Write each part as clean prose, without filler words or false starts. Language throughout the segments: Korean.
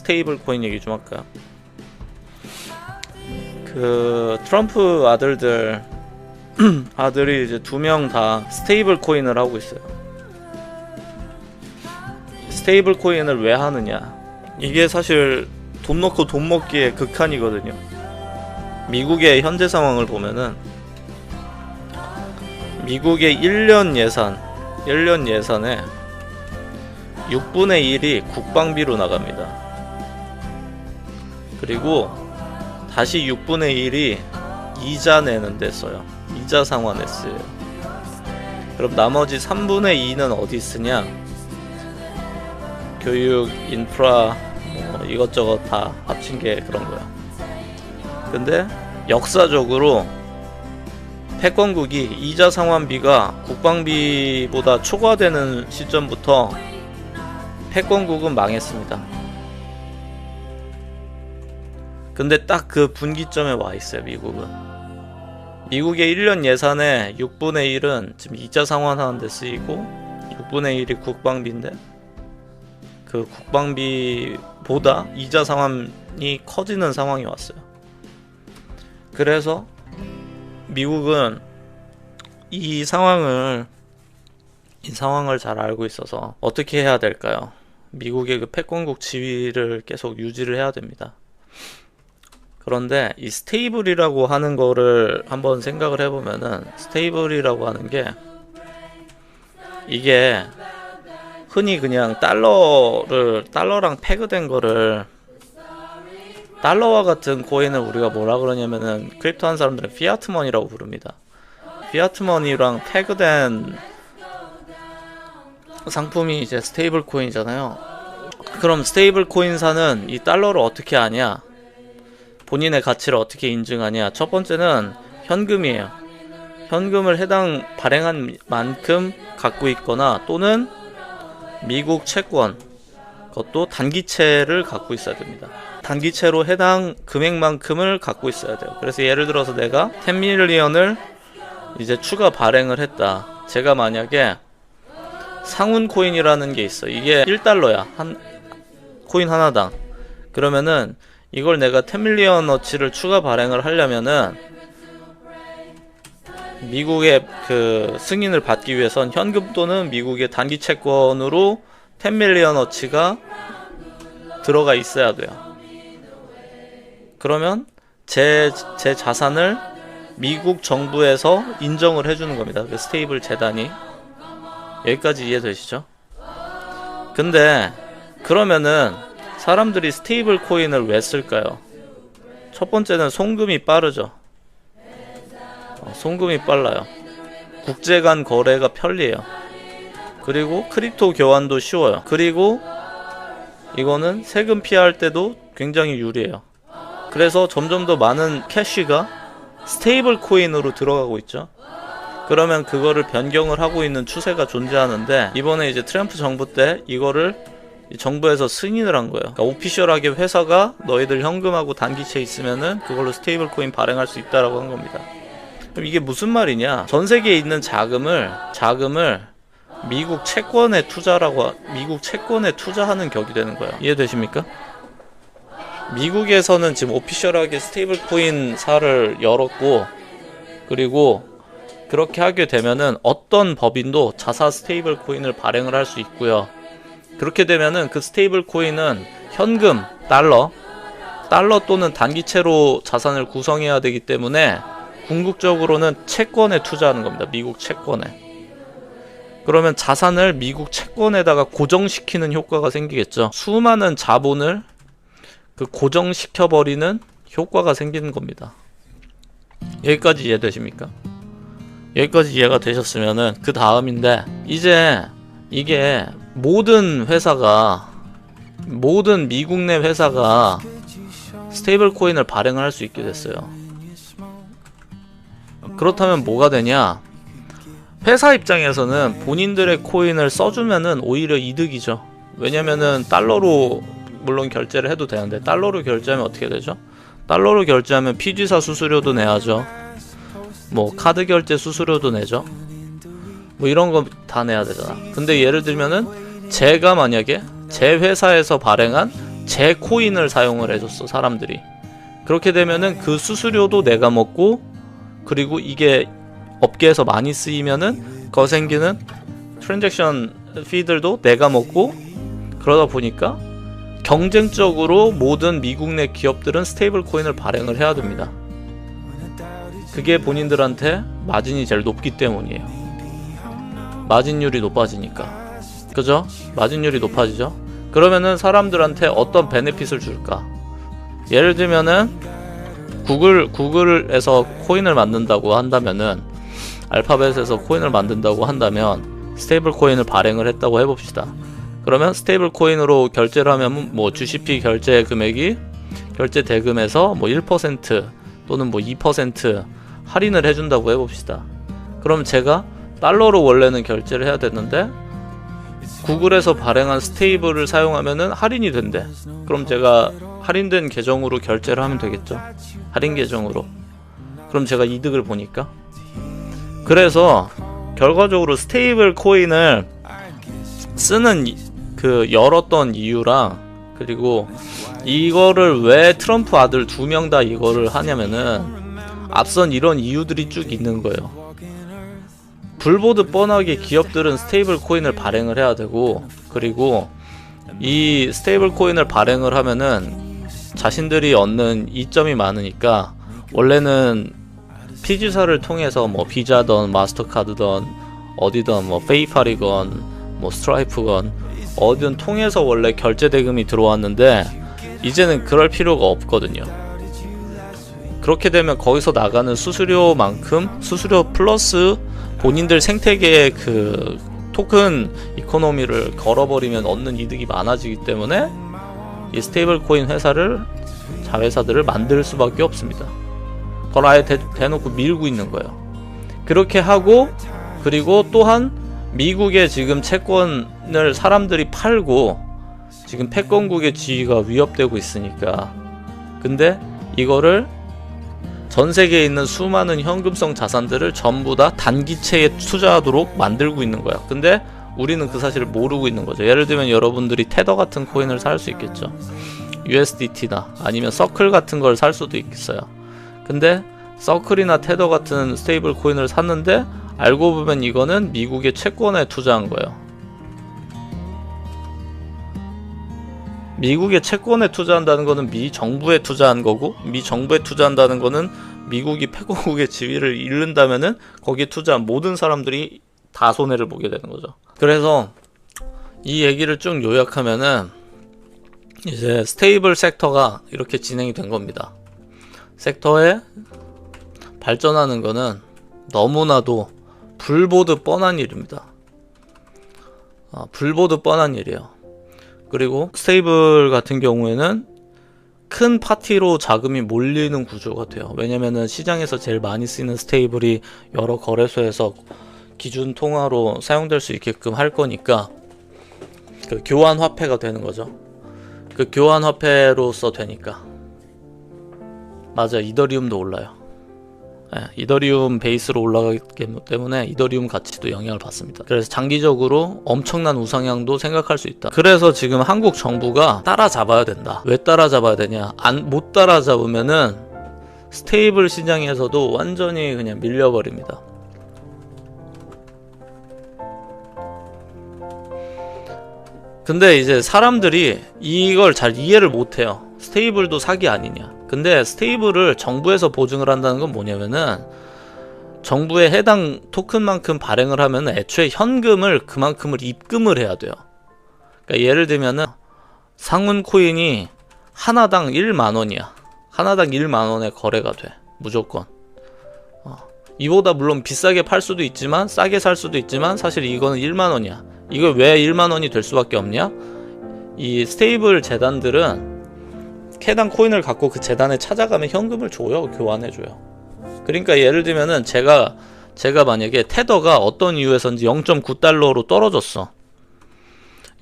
스테이블 코인 얘기 좀 할까요? 그 트럼프 아들들 아들이 이제 2명 다 스테이블 코인을 하고 있어요. 스테이블 코인을 왜 하느냐? 이게 사실 돈 넣고 돈 먹기의 극한이거든요. 미국의 현재 상황을 보면은 미국의 1년 예산에 6분의 1이 국방비로 나갑니다. 그리고 다시 6분의 1이 이자 내는 데 써요. 이자 상환에 쓰여요. 그럼 나머지 3분의 2는 어디 쓰냐? 교육, 인프라, 뭐 이것저것 다 합친 게 그런 거야. 근데 역사적으로 패권국이 이자 상환비가 국방비보다 초과되는 시점부터 패권국은 망했습니다. 근데 딱 그 분기점에 와 있어요, 미국은. 미국의 1년 예산의 6분의 1은 지금 이자 상환하는 데 쓰이고 6분의 1이 국방비인데 그 국방비보다 이자 상환이 커지는 상황이 왔어요. 그래서 미국은 이 상황을 잘 알고 있어서 어떻게 해야 될까요? 미국의 그 패권국 지위를 계속 유지를 해야 됩니다. 그런데 이 스테이블이라고 하는 거를 한번 생각을 해보면은, 스테이블이라고 하는 게 이게 흔히 그냥 달러랑 패그된 거를, 달러와 같은 코인을 우리가 뭐라 그러냐면은 크립토 하는 사람들은 피아트 머니라고 부릅니다. 피아트 머니랑 패그된 상품이 이제 스테이블 코인이잖아요. 그럼 스테이블 코인사는 이 달러를 어떻게 아냐? 본인의 가치를 어떻게 인증하냐? 첫 번째는 현금이에요. 현금을 해당 발행한 만큼 갖고 있거나 또는 미국 채권, 그것도 단기채를 갖고 있어야 됩니다. 단기채로 해당 금액만큼을 갖고 있어야 돼요. 그래서 예를 들어서 내가 10밀리언을 이제 추가 발행을 했다. 제가 만약에 상운 코인이라는 게 있어. 이게 1달러야. 한 코인 하나당. 그러면은 이걸 내가 10밀리언 어치를 추가 발행을 하려면은 미국의 그 승인을 받기 위해선 현금 또는 미국의 단기 채권으로 10밀리언 어치가 들어가 있어야 돼요. 그러면 제 자산을 미국 정부에서 인정을 해주는 겁니다. 그 스테이블 재단이. 여기까지 이해되시죠? 근데 그러면은 사람들이 스테이블 코인을 왜 쓸까요? 첫 번째는 송금이 빠르죠. 송금이 빨라요. 국제 간 거래가 편리해요. 그리고 크립토 교환도 쉬워요. 그리고 이거는 세금 피할 때도 굉장히 유리해요. 그래서 점점 더 많은 캐시가 스테이블 코인으로 들어가고 있죠. 그러면 그거를 변경을 하고 있는 추세가 존재하는데, 이번에 이제 트럼프 정부 때 이거를 정부에서 승인을 한 거예요. 그러니까 오피셜하게 회사가 너희들 현금하고 단기채 있으면은 그걸로 스테이블 코인 발행할 수 있다라고 한 겁니다. 그럼 이게 무슨 말이냐? 전 세계에 있는 자금을 미국 채권에 투자하는 격이 되는 거예요. 이해되십니까? 미국에서는 지금 오피셜하게 스테이블 코인 사를 열었고, 그리고 그렇게 하게 되면은 어떤 법인도 자사 스테이블 코인을 발행을 할 수 있고요. 그렇게 되면은 그 스테이블 코인은 현금, 달러 또는 단기채로 자산을 구성해야 되기 때문에 궁극적으로는 채권에 투자하는 겁니다. 미국 채권에. 그러면 자산을 미국 채권에다가 고정시키는 효과가 생기겠죠. 수많은 자본을 그 고정시켜버리는 효과가 생기는 겁니다. 여기까지 이해되십니까? 여기까지 이해가 되셨으면은 그 다음인데, 이제 이게 모든 미국 내 회사가 스테이블 코인을 발행을 할 수 있게 됐어요. 그렇다면 뭐가 되냐? 회사 입장에서는 본인들의 코인을 써주면은 오히려 이득이죠. 왜냐면은 달러로 물론 결제를 해도 되는데, 달러로 결제하면 어떻게 되죠? 달러로 결제하면 피지사 수수료도 내야죠. 뭐 카드 결제 수수료도 내죠. 뭐 이런 거 다 내야 되잖아. 근데 예를 들면은 제가 만약에 제 회사에서 발행한 제 코인을 사용을 해줬어, 사람들이. 그렇게 되면은 그 수수료도 내가 먹고, 그리고 이게 업계에서 많이 쓰이면은 거 생기는 트랜잭션 피들도 내가 먹고, 그러다 보니까 경쟁적으로 모든 미국 내 기업들은 스테이블 코인을 발행을 해야 됩니다. 그게 본인들한테 마진이 제일 높기 때문이에요. 마진율이 높아지니까. 그죠? 마진율이 높아지죠? 그러면은 사람들한테 어떤 베네핏을 줄까? 예를 들면은 구글에서 코인을 만든다고 한다면은, 알파벳에서 코인을 만든다고 한다면 스테이블 코인을 발행을 했다고 해봅시다. 그러면 스테이블 코인으로 결제를 하면 뭐 GCP 결제 금액이 결제 대금에서 뭐 1% 또는 뭐 2% 할인을 해준다고 해봅시다. 그럼 제가 달러로 원래는 결제를 해야 되는데 구글에서 발행한 스테이블을 사용하면은 할인이 된대. 그럼 제가 할인된 계정으로 결제를 하면 되겠죠. 할인 계정으로. 그럼 제가 이득을 보니까. 그래서 결과적으로 스테이블 코인을 쓰는 그 열었던 이유랑, 그리고 이거를 왜 트럼프 아들 2명 다 이거를 하냐면은 앞선 이런 이유들이 쭉 있는 거예요. 불보듯 뻔하게 기업들은 스테이블 코인을 발행을 해야 되고, 그리고 이 스테이블 코인을 발행을 하면은 자신들이 얻는 이점이 많으니까 원래는 피지사를 통해서 뭐 비자든 마스터카드든 어디든 뭐 페이팔이건 뭐 스트라이프건 어디든 통해서 원래 결제 대금이 들어왔는데 이제는 그럴 필요가 없거든요. 그렇게 되면 거기서 나가는 수수료만큼, 수수료 플러스 본인들 생태계의 그 토큰 이코노미를 걸어버리면 얻는 이득이 많아지기 때문에 이 스테이블 코인 자회사들을 만들 수밖에 없습니다. 그걸 아예 대놓고 밀고 있는 거예요. 그렇게 하고, 그리고 또한 미국의 지금 채권을 사람들이 팔고 지금 패권국의 지위가 위협되고 있으니까, 근데 이거를 전 세계에 있는 수많은 현금성 자산들을 전부 다 단기채에 투자하도록 만들고 있는 거야. 근데 우리는 그 사실을 모르고 있는 거죠. 예를 들면 여러분들이 테더 같은 코인을 살 수 있겠죠. USDT나 아니면 서클 같은 걸 살 수도 있어요. 근데 서클이나 테더 같은 스테이블 코인을 샀는데 알고 보면 이거는 미국의 채권에 투자한 거예요. 미국의 채권에 투자한다는 거는 미 정부에 투자한 거고, 미 정부에 투자한다는 거는 미국이 패권국의 지위를 잃는다면은 거기에 투자한 모든 사람들이 다 손해를 보게 되는 거죠. 그래서 이 얘기를 쭉 요약하면은 이제 스테이블 섹터가 이렇게 진행이 된 겁니다. 섹터에 발전하는 거는 너무나도 불보듯 뻔한 일입니다. 불보듯 뻔한 일이에요. 그리고 스테이블 같은 경우에는 큰 파티로 자금이 몰리는 구조가 돼요. 왜냐면은 시장에서 제일 많이 쓰이는 스테이블이 여러 거래소에서 기준 통화로 사용될 수 있게끔 할 거니까 그 교환 화폐가 되는 거죠. 그 교환 화폐로서 되니까. 맞아, 이더리움도 올라요. 네, 이더리움 베이스로 올라가기 때문에 이더리움 가치도 영향을 받습니다. 그래서 장기적으로 엄청난 우상향도 생각할 수 있다. 그래서 지금 한국 정부가 따라잡아야 된다. 왜 따라잡아야 되냐? 못 따라잡으면은 스테이블 시장에서도 완전히 그냥 밀려버립니다. 근데 이제 사람들이 이걸 잘 이해를 못해요. 스테이블도 사기 아니냐. 근데 스테이블을 정부에서 보증을 한다는 건 뭐냐면은 정부에 해당 토큰만큼 발행을 하면 애초에 현금을 그만큼을 입금을 해야 돼요. 그러니까 예를 들면은 상훈 코인이 하나당 1만원이야. 하나당 1만원에 거래가 돼. 무조건. 이보다 물론 비싸게 팔 수도 있지만 싸게 살 수도 있지만 사실 이거는 1만원이야. 이거 왜 1만원이 될 수밖에 없냐? 이 스테이블 재단들은 해당 코인을 갖고 그 재단에 찾아가면 현금을 줘요. 교환해줘요. 그러니까 예를 들면은 제가 만약에 테더가 어떤 이유에서인지 0.9달러로 떨어졌어.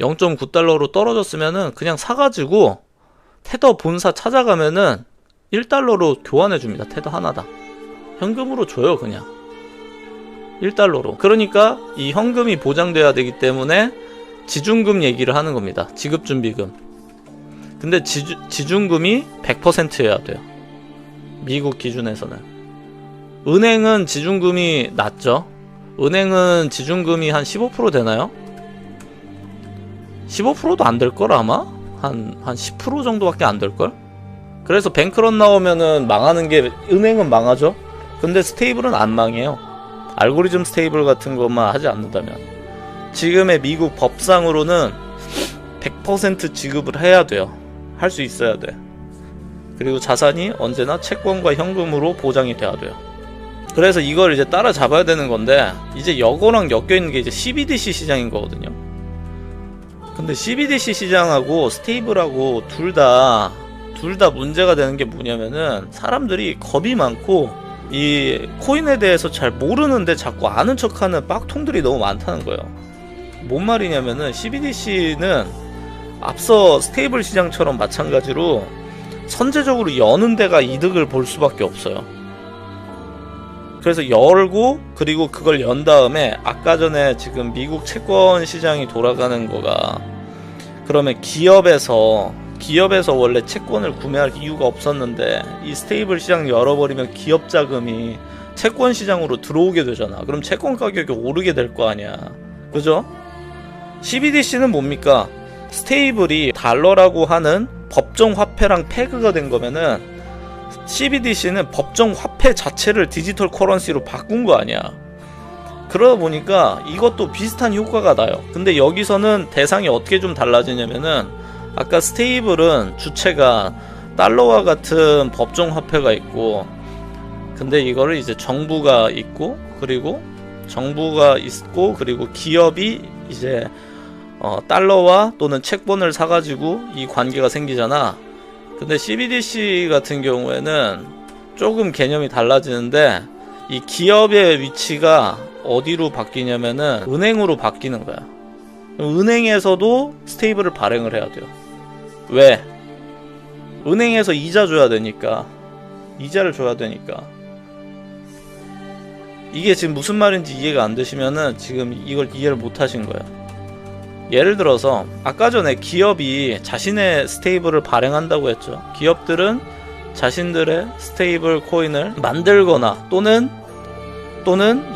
0.9달러로 떨어졌으면은 그냥 사가지고 테더 본사 찾아가면은 1달러로 교환해줍니다. 테더 하나당. 현금으로 줘요. 그냥 1달러로. 그러니까 이 현금이 보장돼야 되기 때문에 지중금 얘기를 하는 겁니다. 지급준비금. 근데 지준금이 100%여야 돼요. 미국 기준에서는. 은행은 지준금이 낮죠. 은행은 지준금이 한 15% 되나요? 15%도 안 될걸 아마? 한 10% 정도밖에 안 될걸? 그래서 뱅크런 나오면은 망하는 게, 은행은 망하죠. 근데 스테이블은 안 망해요. 알고리즘 스테이블 같은 것만 하지 않는다면. 지금의 미국 법상으로는 100% 지급을 해야 돼요. 할 수 있어야 돼. 그리고 자산이 언제나 채권과 현금으로 보장이 돼야 돼요. 그래서 이걸 이제 따라잡아야 되는 건데, 이제 여거랑 엮여있는 게 이제 CBDC 시장인 거거든요. 근데 CBDC 시장하고 스테이블하고 둘 다 문제가 되는 게 뭐냐면은, 사람들이 겁이 많고 이 코인에 대해서 잘 모르는데 자꾸 아는 척하는 빡통들이 너무 많다는 거예요. 뭔 말이냐면은, CBDC는 앞서 스테이블 시장처럼 마찬가지로 선제적으로 여는 데가 이득을 볼 수밖에 없어요. 그래서 열고, 그리고 그걸 연 다음에, 아까 전에 지금 미국 채권 시장이 돌아가는 거가, 그러면 기업에서 원래 채권을 구매할 이유가 없었는데 이 스테이블 시장 열어버리면 기업 자금이 채권 시장으로 들어오게 되잖아. 그럼 채권 가격이 오르게 될 거 아니야. 그죠? CBDC는 뭡니까? 스테이블이 달러라고 하는 법정 화폐랑 패그가 된 거면은, CBDC는 법정 화폐 자체를 디지털 커런시로 바꾼 거 아니야. 그러다 보니까 이것도 비슷한 효과가 나요. 근데 여기서는 대상이 어떻게 좀 달라지냐면은, 아까 스테이블은 주체가 달러와 같은 법정 화폐가 있고, 근데 이거를 이제 정부가 있고, 그리고 기업이 이제 달러와 또는 채권을 사가지고 이 관계가 생기잖아. 근데 CBDC 같은 경우에는 조금 개념이 달라지는데, 이 기업의 위치가 어디로 바뀌냐면은 은행으로 바뀌는 거야. 은행에서도 스테이블을 발행을 해야 돼요. 왜? 은행에서 이자 줘야 되니까. 이자를 줘야 되니까. 이게 지금 무슨 말인지 이해가 안 되시면은 지금 이걸 이해를 못 하신 거예요. 예를 들어서 아까 전에 기업이 자신의 스테이블을 발행한다고 했죠. 기업들은 자신들의 스테이블 코인을 만들거나 또는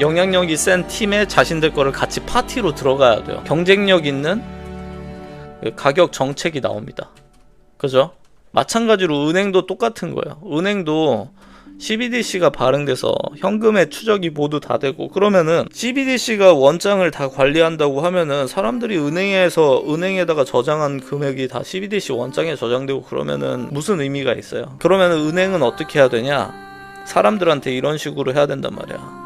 영향력이 센 팀에 자신들 거를 같이 파티로 들어가야 돼요. 경쟁력 있는 가격 정책이 나옵니다. 그죠? 마찬가지로 은행도 똑같은 거예요. 은행도 CBDC가 발행돼서 현금의 추적이 모두 다 되고, 그러면은 CBDC가 원장을 다 관리한다고 하면은 사람들이 은행에다가 저장한 금액이 다 CBDC 원장에 저장되고, 그러면은 무슨 의미가 있어요? 그러면은 은행은 어떻게 해야 되냐? 사람들한테 이런 식으로 해야 된단 말이야.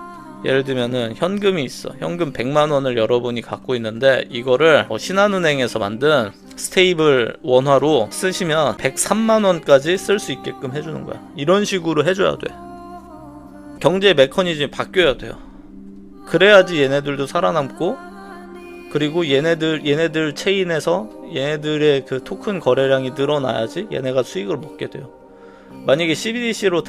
예를 들면은 현금이 있어. 현금 100만 원을 여러분이 갖고 있는데, 이거를 신한은행에서 만든 스테이블 원화로 쓰시면 103만 원까지 쓸 수 있게끔 해주는 거야. 이런 식으로 해줘야 돼. 경제 메커니즘이 바뀌어야 돼요. 그래야지 얘네들도 살아남고, 그리고 얘네들 체인에서 얘네들의 그 토큰 거래량이 늘어나야지 얘네가 수익을 먹게 돼요. 만약에 CBDC로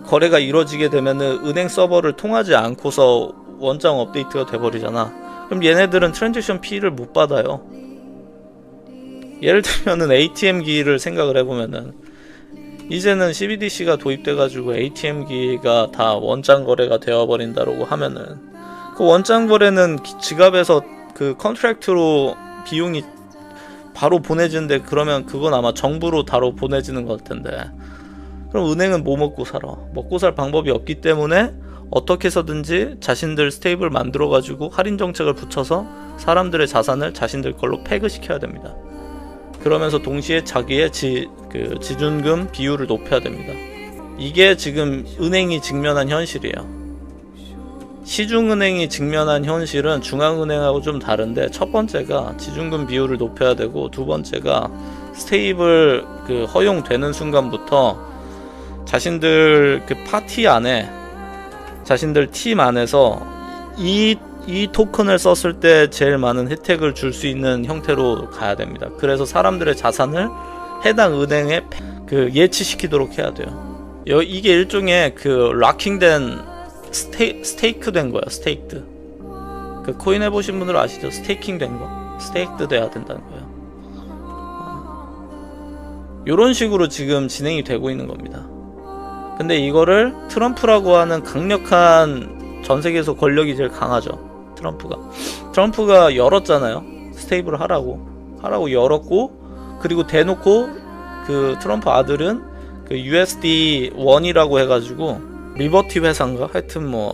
거래가 이루어지게 되면은 은행 서버를 통하지 않고서 원장 업데이트가 돼버리잖아. 그럼 얘네들은 트랜잭션 피를 못 받아요. 예를 들면은 ATM기를 생각을 해보면은, 이제는 CBDC가 도입돼가지고 ATM기가 다 원장 거래가 되어버린다라고 하면은, 그 원장 거래는 지갑에서 그 컨트랙트로 비용이 바로 보내지는데, 그러면 그건 아마 정부로 바로 보내지는 걸 텐데, 그럼 은행은 뭐 먹고 살아? 먹고 살 방법이 없기 때문에 어떻게 해서든지 자신들 스테이블 만들어가지고 할인 정책을 붙여서 사람들의 자산을 자신들 걸로 패그시켜야 됩니다. 그러면서 동시에 자기의 지준금 비율을 높여야 됩니다. 이게 지금 은행이 직면한 현실이에요. 시중은행이 직면한 현실은 중앙은행하고 좀 다른데, 첫 번째가 지준금 비율을 높여야 되고, 두 번째가 스테이블 허용되는 순간부터 자신들 파티 안에, 자신들 팀 안에서 이 토큰을 썼을 때 제일 많은 혜택을 줄 수 있는 형태로 가야 됩니다. 그래서 사람들의 자산을 해당 은행에 예치시키도록 해야 돼요. 이게 일종의 락킹된 스테이크 된 거야. 스테이크드. 코인 해보신 분들 아시죠? 스테이킹 된 거. 스테이크드 돼야 된다는 거예요. 요런 식으로 지금 진행이 되고 있는 겁니다. 근데 이거를 트럼프라고 하는 강력한, 전 세계에서 권력이 제일 강하죠. 트럼프가 열었잖아요. 스테이블 하라고 열었고, 그리고 대놓고 그 트럼프 아들은 그 USD 원이라고 해가지고 리버티 회사인가? 하여튼 뭐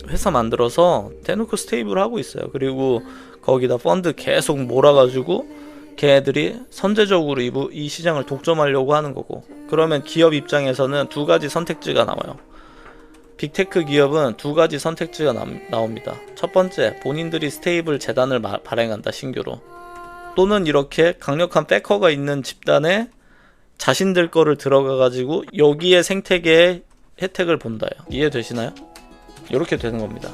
회사 만들어서 대놓고 스테이블 하고 있어요. 그리고 거기다 펀드 계속 몰아가지고 걔네들이 선제적으로 이 시장을 독점하려고 하는 거고, 그러면 기업 입장에서는 두 가지 선택지가 나와요. 빅테크 기업은 두 가지 선택지가 나옵니다. 첫 번째, 본인들이 스테이블 재단을 발행한다, 신규로. 또는 이렇게 강력한 백커가 있는 집단에 자신들 거를 들어가가지고 여기에 생태계의 혜택을 본다요. 이해되시나요? 이렇게 되는 겁니다.